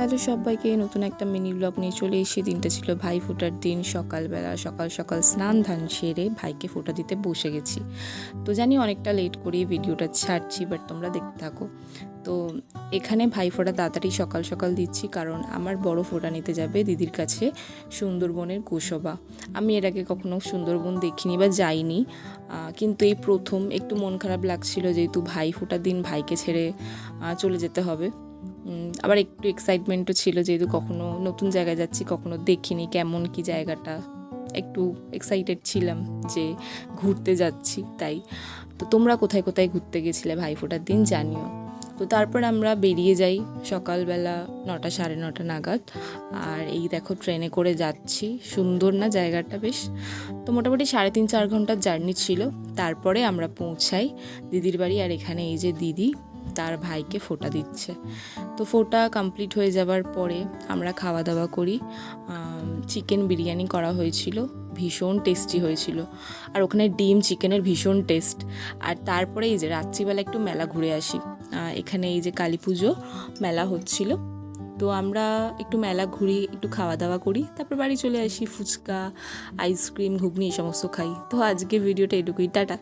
Hello সবাইকে, নতুন একটা মিনি ব্লগ নিয়ে চলে এসে দিনটা ছিল ভাই ফোটার দিন। সকালবেলা সকাল সকাল স্নান ধান সেরে ভাইকে ফোঁটা দিতে বসে গেছি। তো জানি অনেকটা লেট করে ভিডিওটা ছাড়ছি, বাট তোমরা দেখতে থাকো। তো এখানে ভাই ফোঁটা তাড়াতাড়ি সকাল সকাল দিচ্ছি, কারণ আমার বড় ফোঁটা নিতে যাবে দিদির কাছে সুন্দরবনের গোসবা। আমি এর আগে কখনো সুন্দরবন দেখিনি বা যাইনি, কিন্তু এই প্রথম একটু মন খারাপ লাগছিল, যেহেতু ভাই ফোঁটার দিন ভাইকে ছেড়ে চলে যেতে হবে। আবার একটু এক্সাইটমেন্টও ছিল, যেহেতু কখনো নতুন জায়গায় যাচ্ছি, কখনো দেখিনি কেমন কি জায়গাটা, একটু এক্সাইটেড ছিলাম যে ঘুরতে যাচ্ছি। তাই তো তোমরা কোথায় কোথায় ঘুরতে গেছিলে ভাইফোঁটার দিন জানিও। তো তারপর আমরা বেরিয়ে যাই সকালবেলা 9টা সাড়ে 9টা নাগাদ। আর এই দেখো ট্রেনে করে যাচ্ছি, সুন্দর না জায়গাটা বেশ। তো মোটামুটি 3.5-4 ঘন্টার জার্নি ছিল। তারপরে আমরা পৌঁছাই দিদির বাড়ি। আর এখানে এই যে দিদি তার ভাইকে ফোঁটা দিচ্ছে। তো ফোঁটা কমপ্লিট হয়ে যাবার পরে আমরা খাওয়া দাওয়া করি। চিকেন বিরিয়ানি করা হয়েছিল, ভীষণ টেস্টি হয়েছিল। আর ওখানে ডিম চিকেনের ভীষণ টেস্ট। আর তারপরে এই যে রাত্রিবেলা একটু মেলা ঘুরে আসি। এখানে এই যে কালী পুজো মেলা হচ্ছিল, তো আমরা একটু মেলা ঘুরি, একটু খাওয়া দাওয়া করি, তারপর বাড়ি চলে আসি। ফুচকা, আইসক্রিম, ঘুগনি এই সমস্ত খাই। তো আজকে ভিডিওটা এটুকুই, টাটা।